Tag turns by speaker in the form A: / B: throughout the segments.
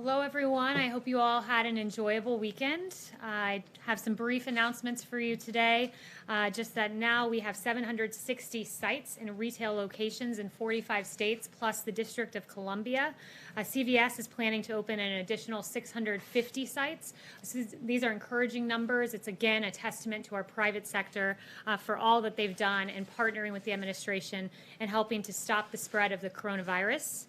A: Hello, everyone. I hope you all had an enjoyable weekend. I have some brief announcements for you today. Just that now we have 760 sites in retail locations in 45 states, plus the District of Columbia. CVS is planning to open an additional 650 sites. These are encouraging numbers. It's, again, a testament to our private sector for all that they've done in partnering with the administration and helping to stop the spread of the coronavirus.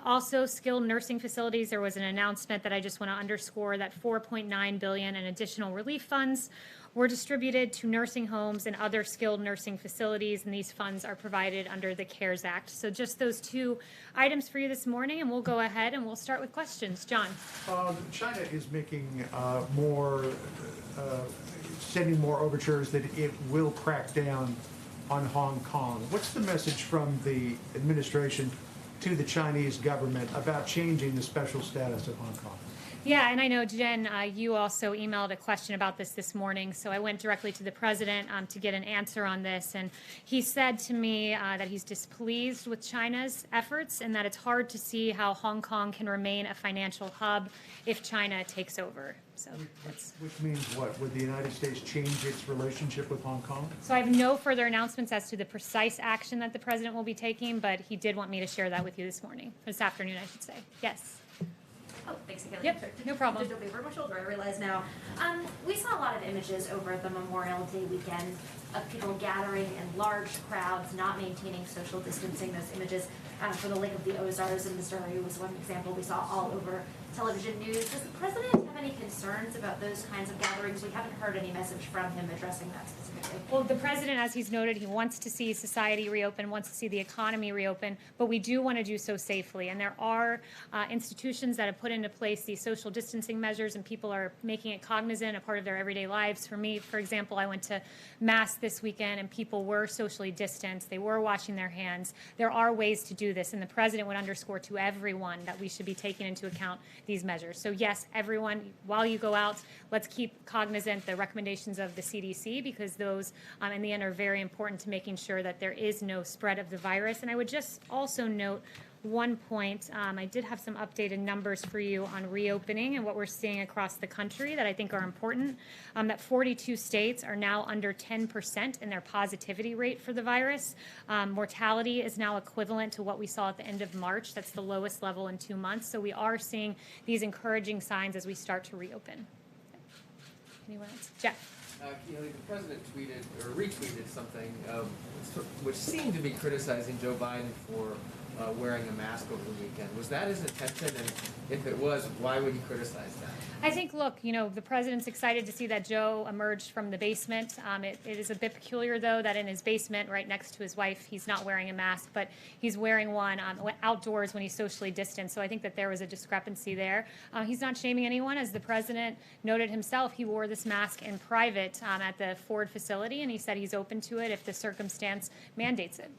A: Also, skilled nursing facilities, there was an announcement that I just want to underscore that $4.9 billion in additional relief funds were distributed to nursing homes and other skilled nursing facilities, and these funds are provided under the CARES Act. So just those two items for you this morning, and we'll go ahead and we'll start with questions. John.
B: China is making sending more overtures that it will crack down on Hong Kong. What's the message from the administration to the Chinese government about changing the special status of Hong Kong?
A: Yeah, and I know, Jen, you also emailed a question about this morning, so I went directly to the president to get an answer on this, and he said to me that he's displeased with China's efforts and that it's hard to see how Hong Kong can remain a financial hub if China takes over. So
B: which means what? Would the United States change its relationship with Hong Kong?
A: So I have no further announcements as to the precise action that the president will be taking, but he did want me to share that with you this afternoon, I should say. Yes.
C: Oh, thanks, Kayleigh.
A: Yep, no problem.
C: Digital over my shoulder, I realize now. We saw a lot of images over the Memorial Day weekend of people gathering in large crowds, not maintaining social distancing. Those images from the Lake of the Ozarks in Missouri was one example we saw all over television news. Does the president have any concerns about those kinds of gatherings? We haven't heard any message from him addressing that specifically.
A: Well, the president, as he's noted, he wants to see society reopen, wants to see the economy reopen, but we do want to do so safely. And there are institutions that have put into place these social distancing measures, and people are making it cognizant, a part of their everyday lives. For me, for example, I went to Mass this weekend, and people were socially distanced. They were washing their hands. There are ways to do this, and the president would underscore to everyone that we should be taking into account these measures. So yes, everyone, while you go out, let's keep cognizant the recommendations of the CDC, because those in the end are very important to making sure that there is no spread of the virus. And I would just also note one point. I did have some updated numbers for you on reopening and what we're seeing across the country that I think are important. That 42 states are now under 10% in their positivity rate for the virus. Mortality is now equivalent to what we saw at the end of March. That's the lowest level in 2 months. So we are seeing these encouraging signs as we start to reopen. Anyone else? Jeff.
D: The president tweeted or retweeted something which seemed to be criticizing Joe Biden for wearing a mask over the weekend. Was that his intention? And if it was, why would he criticize that?
A: I think, look, the president's excited to see that Joe emerged from the basement. It is a bit peculiar, though, that in his basement, right next to his wife, he's not wearing a mask, but he's wearing one outdoors when he's socially distanced. So I think that there was a discrepancy there. He's not shaming anyone. As the president noted himself, he wore this mask in private at the Ford facility, and he said he's open to it if the circumstance mandates it.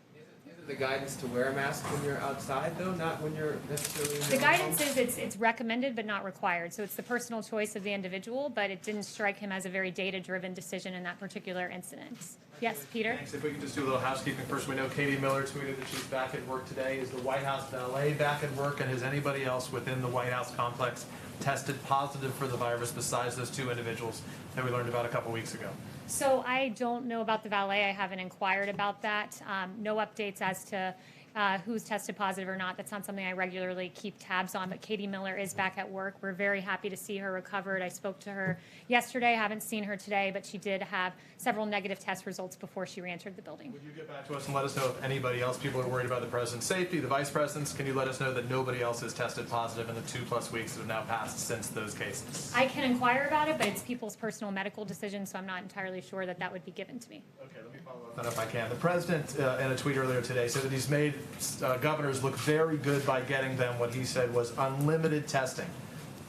D: The guidance to wear a mask when you're outside, though, not when you're necessarily in
A: the guidance home? Is it's recommended but not required. So it's the personal choice of the individual, but it didn't strike him as a very data-driven decision in that particular incident. Yes, Peter?
E: Thanks. If we could just do a little housekeeping first. We know Katie Miller tweeted that she's back at work today. Is the White House valet back at work, and has anybody else within the White House complex tested positive for the virus besides those two individuals that we learned about a couple weeks ago?
A: So I don't know about the valet. I haven't inquired about that. No updates as to who's tested positive or not. That's not something I regularly keep tabs on, but Katie Miller is back at work. We're very happy to see her recovered. I spoke to her yesterday. I haven't seen her today, but she did have several negative test results before she re-entered the building.
E: Would you get back to us and let us know if anybody else, people are worried about the president's safety, the vice president's? Can you let us know that nobody else has tested positive in the 2+ weeks that have now passed since those cases?
A: I can inquire about it, but it's people's personal medical decision, so I'm not entirely sure that that would be given to me.
E: Okay, let me follow up on that if I can. The president, in a tweet earlier today, said that he's made governors look very good by getting them what he said was unlimited testing.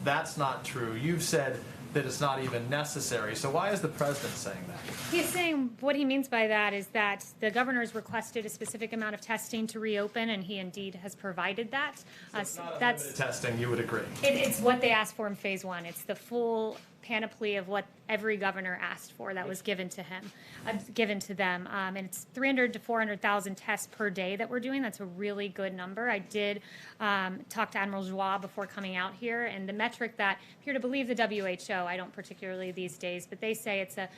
E: That's not true. You've said that it's not even necessary. So why is the president saying that?
A: He's saying what he means by that is that the governor's requested a specific amount of testing to reopen, and he indeed has provided that.
E: So it's not unlimited testing, you would agree?
A: It's what they asked for in phase one. It's the full panoply of what every governor asked for that was given to him, given to them. And it's 300 to 400,000 tests per day that we're doing. That's a really good number. I did talk to Admiral Joie before coming out here, and the metric that, if you're to believe the WHO, I don't particularly these days, but they say it's a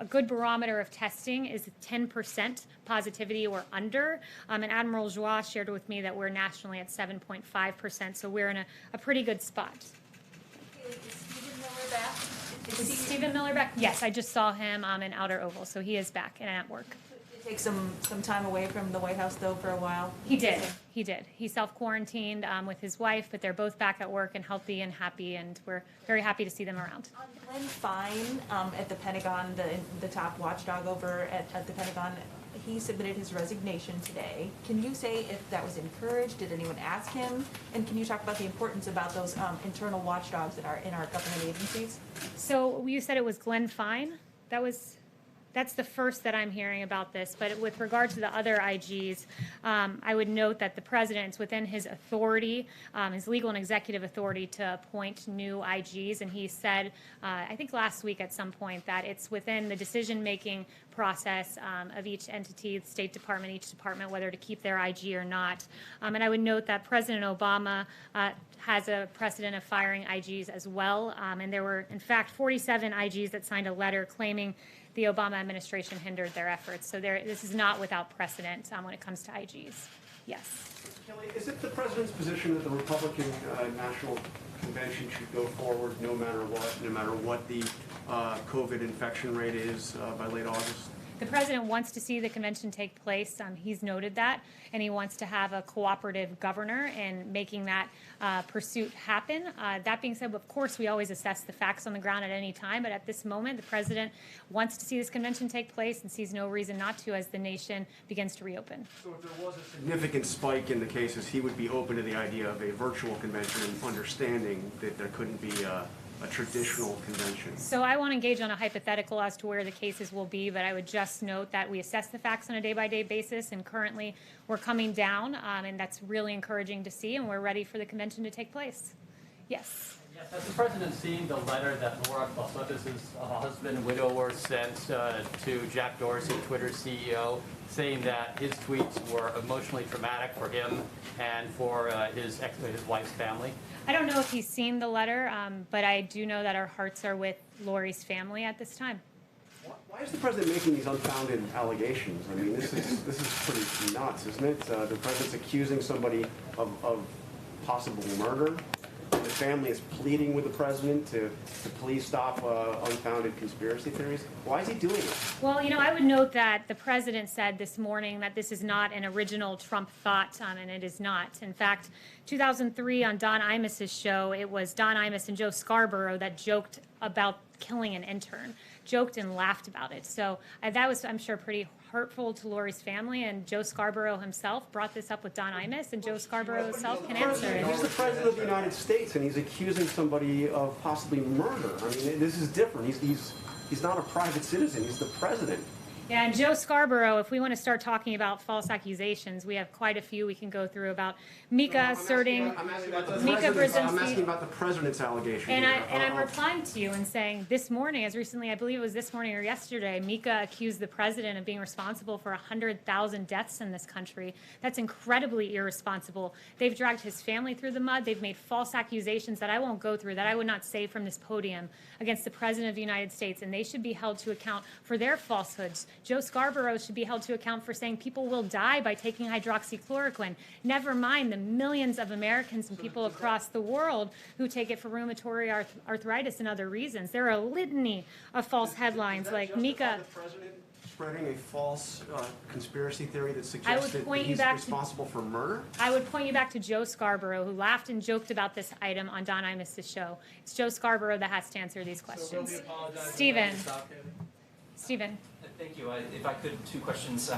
A: good barometer of testing is 10% positivity or under. And Admiral Joie shared with me that we're nationally at 7.5%, so we're in a pretty good spot.
F: Is Stephen Miller back?
A: Is Stephen Miller back? Yes, I just saw him in Outer Oval, so he is back and at work.
F: Did he take some time away from the White House, though, for a while?
A: He did. He did. He self-quarantined with his wife, but they're both back at work and healthy and happy, and we're very happy to see them around.
F: On Glenn Fine at the Pentagon, the top watchdog over at the Pentagon, he submitted his resignation today. Can you say if that was encouraged? Did anyone ask him? And can you talk about the importance about those internal watchdogs that are in our government agencies?
A: So you said it was Glenn Fine? That's the first that I'm hearing about this. But with regard to the other IGs, I would note that the president's within his authority, his legal and executive authority to appoint new IGs. And he said, I think last week at some point, that it's within the decision-making process of each entity, the State Department, each department, whether to keep their IG or not. And I would note that President Obama has a precedent of firing IGs as well. And there were, in fact, 47 IGs that signed a letter claiming the Obama administration hindered their efforts. So this is not without precedent when it comes to IGs. Yes.
G: Kayleigh, is it the president's position that the Republican National Convention should go forward no matter what the COVID infection rate is by late August?
A: The president wants to see the convention take place. He's noted that, and he wants to have a cooperative governor in making that pursuit happen. That being said, of course, we always assess the facts on the ground at any time, but at this moment, the president wants to see this convention take place and sees no reason not to as the nation begins to reopen.
G: So if there was a significant spike in the cases, he would be open to the idea of a virtual convention and understanding that there couldn't be a traditional convention.
A: So I won't engage on a hypothetical as to where the cases will be, but I would just note that we assess the facts on a day-by-day basis, and currently we're coming down, and that's really encouraging to see, and we're ready for the convention to take place. Yes.
H: Yes, has the president seen the letter that Laura Klasotis' husband, widower, sent to Jack Dorsey, Twitter's CEO, saying that his tweets were emotionally traumatic for him and for his wife's family?
A: I don't know if he's seen the letter, but I do know that our hearts are with Lori's family at this time.
G: Why is the president making these unfounded allegations? I mean, this is pretty nuts, isn't it? The president's accusing somebody of possible murder. The family is pleading with the president to please stop unfounded conspiracy theories. Why is he doing it?
A: Well, I would note that the president said this morning that this is not an original Trump thought, and it is not. In fact, 2003 on Don Imus's show, it was Don Imus and Joe Scarborough that joked about killing an intern, joked and laughed about it. So that was, I'm sure, pretty hurtful to Lori's family, and Joe Scarborough himself brought this up with Don Imus, and Joe Scarborough himself can answer it.
G: He's the president of the United States, and he's accusing somebody of possibly murder. I mean, this is different. He's not a private citizen. He's the president.
A: Yeah, and Joe Scarborough, if we want to start talking about false accusations, we have quite a few we can go through about Mika asserting,
G: I'm asking about the president's allegation.
A: And I'm replying to you and saying this morning, as recently, I believe it was this morning or yesterday, Mika accused the president of being responsible for 100,000 deaths in this country. That's incredibly irresponsible. They've dragged his family through the mud. They've made false accusations that I won't go through, that I would not say from this podium, against the president of the United States, and they should be held to account for their falsehoods. Joe Scarborough should be held to account for saying people will die by taking hydroxychloroquine. Never mind the millions of Americans and people across the world who take it for rheumatoid arthritis and other reasons. There are a litany of false headlines like Mika.
G: The president spreading a false conspiracy theory that suggests that he's responsible for murder?
A: I would point you back to Joe Scarborough, who laughed and joked about this item on Don Imus's show. It's Joe Scarborough that has to answer these questions. Stephen.
I: Thank you. If I could, two questions.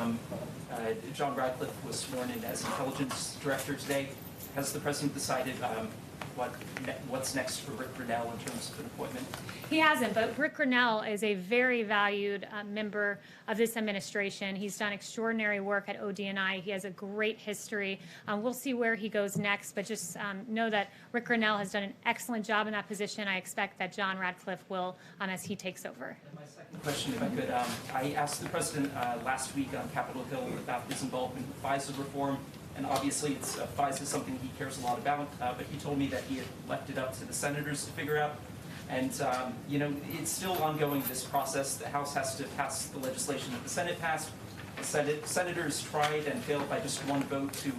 I: John Radcliffe was sworn in as intelligence director today. Has the president decided what's next for Rick Grinnell in terms of an appointment?
A: He hasn't, but Rick Grinnell is a very valued member of this administration. He's done extraordinary work at ODNI. He has a great history. We'll see where he goes next, but just know that Rick Grinnell has done an excellent job in that position. I expect that John Radcliffe will as he takes over.
I: And my second question, if I could, I asked the president last week on Capitol Hill about his involvement with FISA reform. And obviously, FISA is something he cares a lot about, but he told me that he had left it up to the senators to figure out. And, it's still ongoing, this process. The House has to pass the legislation that the Senate passed. The senators tried and failed by just one vote to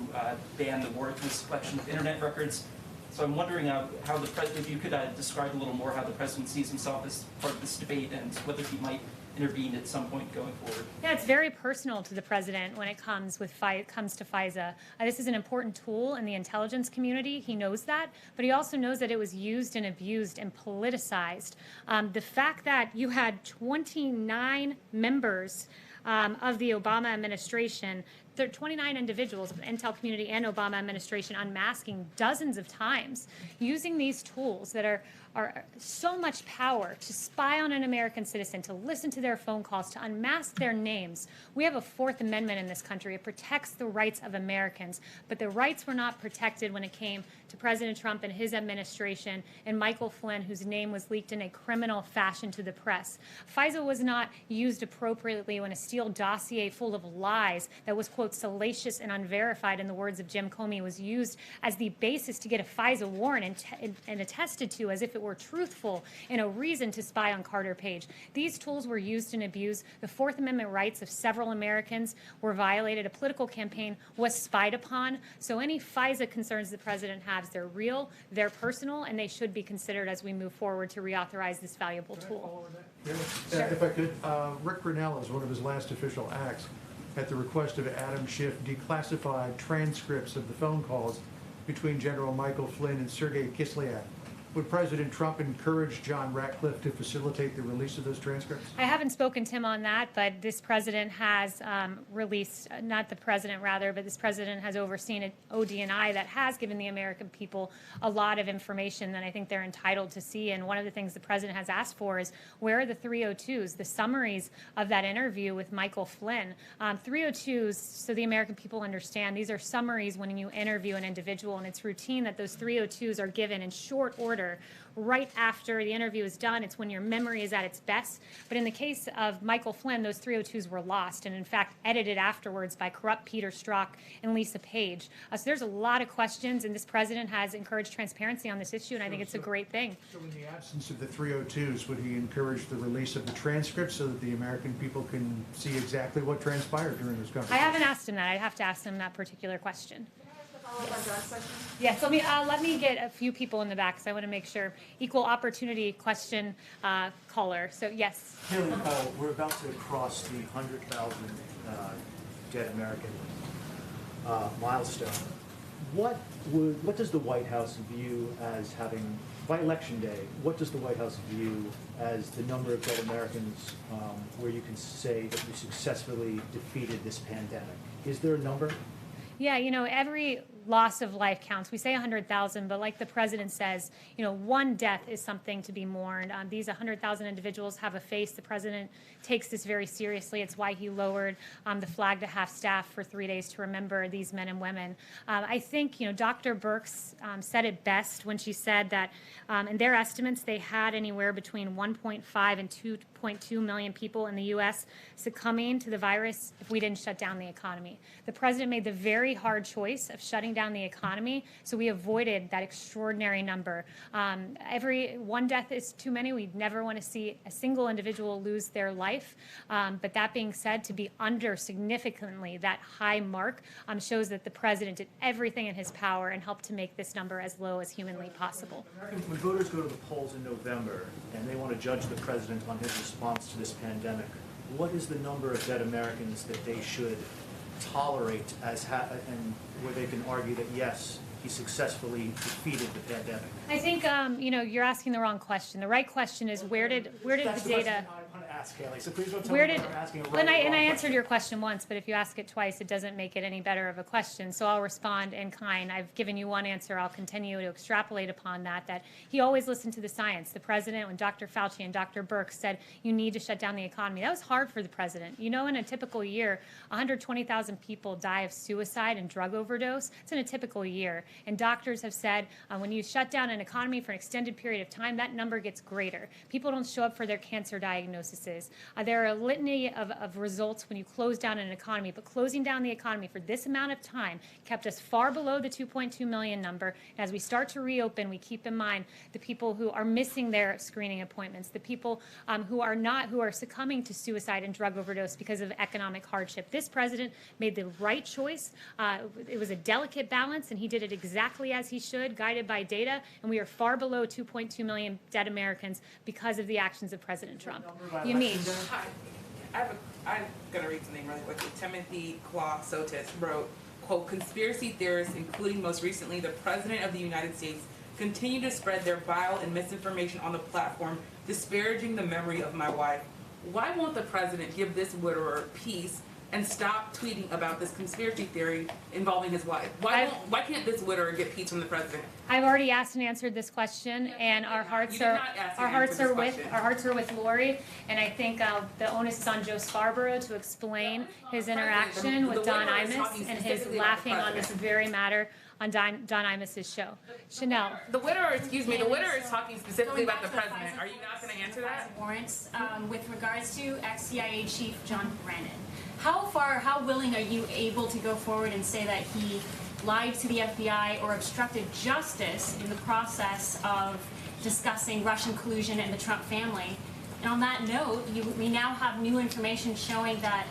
I: ban the warrantless collection of internet records. So I'm wondering how the president, if you could describe a little more how the president sees himself as part of this debate and whether he might intervene at some point going forward.
A: Yeah, it's very personal to the president when it comes to FISA. This is an important tool in the intelligence community. He knows that, but he also knows that it was used and abused and politicized. The fact that you had 29 members of the Obama administration, there are 29 individuals of the intel community and Obama administration unmasking dozens of times, using these tools that are so much power to spy on an American citizen, to listen to their phone calls, to unmask their names. We have a Fourth Amendment in this country. It protects the rights of Americans, but the rights were not protected when it came to President Trump and his administration and Michael Flynn, whose name was leaked in a criminal fashion to the press. FISA was not used appropriately when a Steele dossier full of lies that was, quote, salacious and unverified, in the words of Jim Comey, was used as the basis to get a FISA warrant and attested to as if it were truthful and a reason to spy on Carter Page. These tools were used and abused. The Fourth Amendment rights of several Americans were violated. A political campaign was spied upon. So any FISA concerns the president has, they're real, they're personal, and they should be considered as we move forward to reauthorize this valuable tool.
B: Yeah, if I could, Rick Grinnell, as one of his last official acts, at the request of Adam Schiff, declassified transcripts of the phone calls between General Michael Flynn and Sergei Kislyak. Would President Trump encourage John Ratcliffe to facilitate the release of those transcripts?
A: I haven't spoken to him on that, but this president has released, not the president rather, but this president has overseen an ODNI that has given the American people a lot of information that I think they're entitled to see. And one of the things the president has asked for is, where are the 302s, the summaries of that interview with Michael Flynn? 302s, so the American people understand, these are summaries when you interview an individual, and it's routine that those 302s are given in short order right after the interview is done. It's when your memory is at its best. But in the case of Michael Flynn, those 302s were lost and, in fact, edited afterwards by corrupt Peter Strzok and Lisa Page. So there's a lot of questions, and this president has encouraged transparency on this issue, and I think it's a great thing.
B: So in the absence of the 302s, would he encourage the release of the transcripts so that the American people can see exactly what transpired during this conversation?
A: I haven't asked him that. I'd have to ask him that particular question.
F: Follow up on John's question?
A: Yes, let me get a few people in the back, because I want to make sure. Equal opportunity question caller. So, yes.
J: Kayleigh, we're about to cross the 100,000 dead American milestone. What does the White House view as having, by Election Day, what does the White House view as the number of dead Americans where you can say that we successfully defeated this pandemic? Is there a number?
A: Yeah, every loss of life counts. We say 100,000, but like the president says, one death is something to be mourned. These 100,000 individuals have a face. The president takes this very seriously. It's why he lowered the flag to half-staff for 3 days to remember these men and women. I think, Dr. Birx said it best when she said that in their estimates, they had anywhere between 1.5 and 2.2 million people in the U.S. succumbing to the virus if we didn't shut down the economy. The president made the very hard choice of shutting down the economy, so we avoided that extraordinary number. Every one death is too many. We never want to see a single individual lose their life. But that being said, to be under significantly that high mark shows that the president did everything in his power and helped to make this number as low as humanly possible.
J: When voters go to the polls in November and they want to judge the president on his response to this pandemic, what is the number of dead Americans that they should tolerate and where they can argue that, yes, he successfully defeated the pandemic?
A: I think, you're asking the wrong question. The right question is, where did the data...
J: I want to ask, Kayleigh, so please don't tell
A: Where
J: me
A: did,
J: I'm asking a right
A: well,
J: or
A: and I
J: wrong
A: answered
J: question.
A: your question once, but if you ask it twice, it doesn't make it any better of a question. So I'll respond in kind. I've given you one answer. I'll continue to extrapolate upon that he always listened to the science. The president, when Dr. Fauci and Dr. Birx said you need to shut down the economy, that was hard for the president. You know, in a typical year, 120,000 people die of suicide and drug overdose. It's in a typical year. And doctors have said when you shut down an economy for an extended period of time, that number gets greater. People don't show up for their cancer diagnoses. There are a litany of results when you close down an economy, but closing down the economy for this amount of time kept us far below the 2.2 million number. And as we start to reopen, we keep in mind the people who are missing their screening appointments, the people who are succumbing to suicide and drug overdose because of economic hardship. This president made the right choice. It was a delicate balance, and he did it exactly as he should, guided by data, and we are far below 2.2 million dead Americans because of the actions of President Trump. You mean?
K: Hi. I'm going to read something really quickly. Timothy Kwa Sotis wrote, quote, "Conspiracy theorists, including most recently the President of the United States, continue to spread their vile and misinformation on the platform, disparaging the memory of my wife. Why won't the President give this widower peace and stop tweeting about this conspiracy theory involving his wife? Why can't this widower get peace from the President?"
A: I've already asked and answered this question, and our hearts
K: You did not ask and answer this question.
A: our hearts are with Lori, and I think the onus is on Joe Scarborough to explain his interaction with Don
K: widower is
A: Imus
K: talking
A: and his
K: specifically about the
A: laughing on this
K: president.
A: very matter on Don Imus's show. Chanel.
K: The widower, excuse me, the widower is talking specifically about the President. Are you not going to answer that?
L: Warrants with regards to ex-CIA Chief John Brennan. How willing are you able to go forward and say that he lied to the FBI or obstructed justice in the process of discussing Russian collusion and the Trump family? And on that note, we now have new information showing that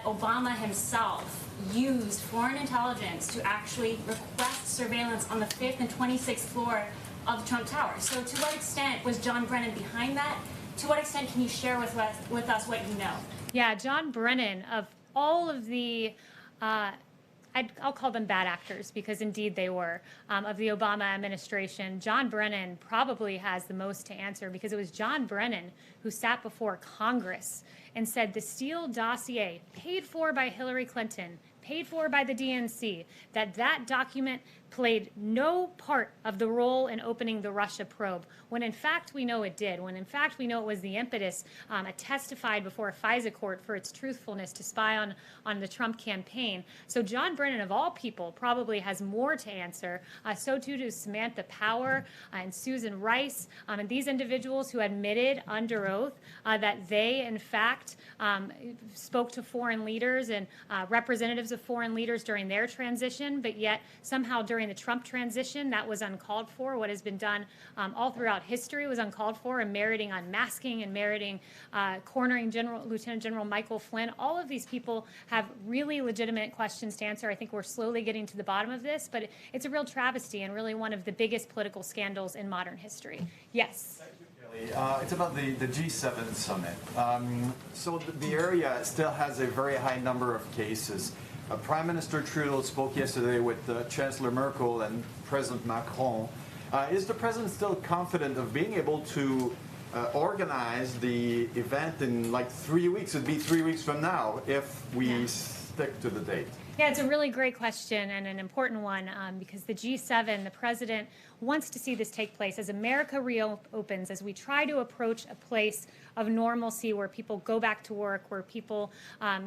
L: Obama himself used foreign intelligence to actually request surveillance on the 5th and 26th floor of the Trump Tower. So to what extent was John Brennan behind that? To what extent can you share with us what you know?
A: Yeah, John Brennan, of all of the, I'll call them bad actors because indeed they were, of the Obama administration, John Brennan probably has the most to answer because it was John Brennan who sat before Congress and said the Steele dossier, paid for by Hillary Clinton, paid for by the DNC, that document played no part of the role in opening the Russia probe, when in fact we know it did, when in fact we know it was the impetus testified before a FISA court for its truthfulness to spy on the Trump campaign. So John Brennan, of all people, probably has more to answer. So too does Samantha Power and Susan Rice, and these individuals who admitted under oath that they, in fact, spoke to foreign leaders and representatives of foreign leaders during their transition, but yet somehow during the Trump transition, that was uncalled for. What has been done all throughout history was uncalled for, and meriting unmasking and meriting cornering Lieutenant General Michael Flynn. All of these people have really legitimate questions to answer. I think we're slowly getting to the bottom of this, but it's a real travesty and really one of the biggest political scandals in modern history. Yes.
M: It's about the G7 summit. So the area still has a very high number of cases. Prime Minister Trudeau spoke yesterday with Chancellor Merkel and President Macron. Is the president still confident of being able to organize the event in like 3 weeks? It'd be 3 weeks from now if we stick to the date.
A: Yeah, it's a really great question and an important one because the G7, the president wants to see this take place as America reopens, as we try to approach a place of normalcy where people go back to work, where people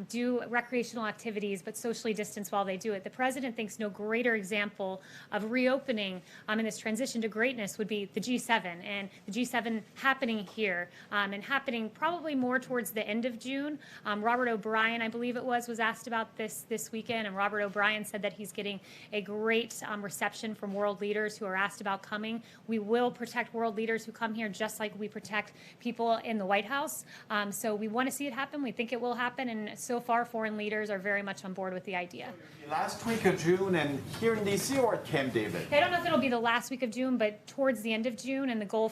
A: do recreational activities but socially distance while they do it. The president thinks no greater example of reopening in this transition to greatness would be the G7, and the G7 happening here and happening probably more towards the end of June. Robert O'Brien, I believe it was asked about this weekend, and Robert O'Brien said that he's getting a great reception from world leaders who are asked about coming. We will protect world leaders who come here just like we protect people in the White House. So we want to see it happen. We think it will happen. And so far, foreign leaders are very much on board with the idea.
M: Last week of June and here in D.C. or at Camp David?
A: I don't know if it'll be the last week of June, but towards the end of June. And the goal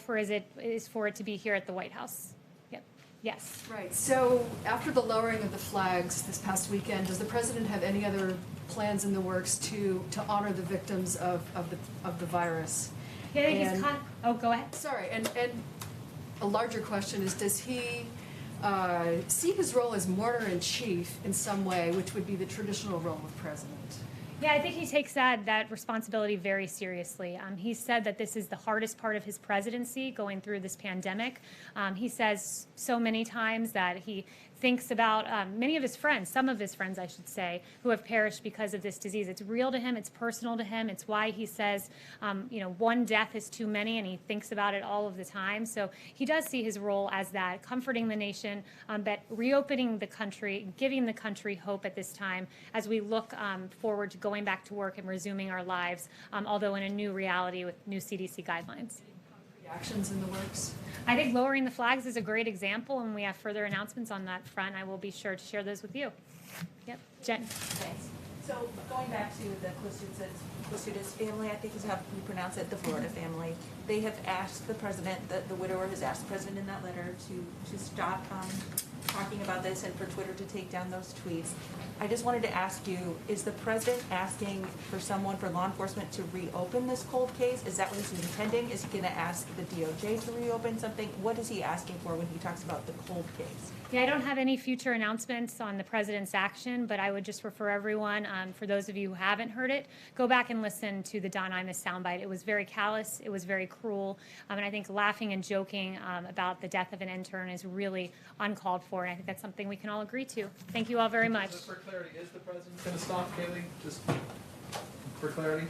A: is for it to be here at the White House. Yep. Yes.
N: Right. So after the lowering of the flags this past weekend, does the president have any other plans in the works to honor the victims of the virus?
A: Yeah, go ahead.
N: Sorry, and a larger question is, does he see his role as mourner-in-chief in some way, which would be the traditional role of president?
A: Yeah, I think he takes that responsibility very seriously. He said that this is the hardest part of his presidency, going through this pandemic. He says so many times that he thinks about many of his friends, some of his friends, I should say, who have perished because of this disease. It's real to him. It's personal to him. It's why he says, one death is too many, and he thinks about it all of the time. So he does see his role as that, comforting the nation, but reopening the country, giving the country hope at this time as we look forward to going back to work and resuming our lives, although in a new reality with new CDC guidelines.
N: Actions in the works?
A: I think lowering the flags is a great example, and we have further announcements on that front. I will be sure to share those with you. Yep, Jen.
F: Thanks. So going back to the Quasudas family, I think is how you pronounce it, the Florida family. They have asked the president, the widower has asked the president in that letter to stop talking about this and for Twitter to take down those tweets. I just wanted to ask you, is the president asking for someone, for law enforcement, to reopen this cold case? Is that what he's intending? Is he going to ask the DOJ to reopen something? What is he asking for when he talks about the cold case?
A: Yeah, I don't have any future announcements on the president's action, but I would just refer everyone, for those of you who haven't heard it, go back and listen to the Don Imus soundbite. It was very callous, it was very cruel, and I think laughing and joking about the death of an intern is really uncalled for, and I think that's something we can all agree to. Thank you all very much.
D: Just for clarity, is the president going to stop, Kayleigh? Just for clarity?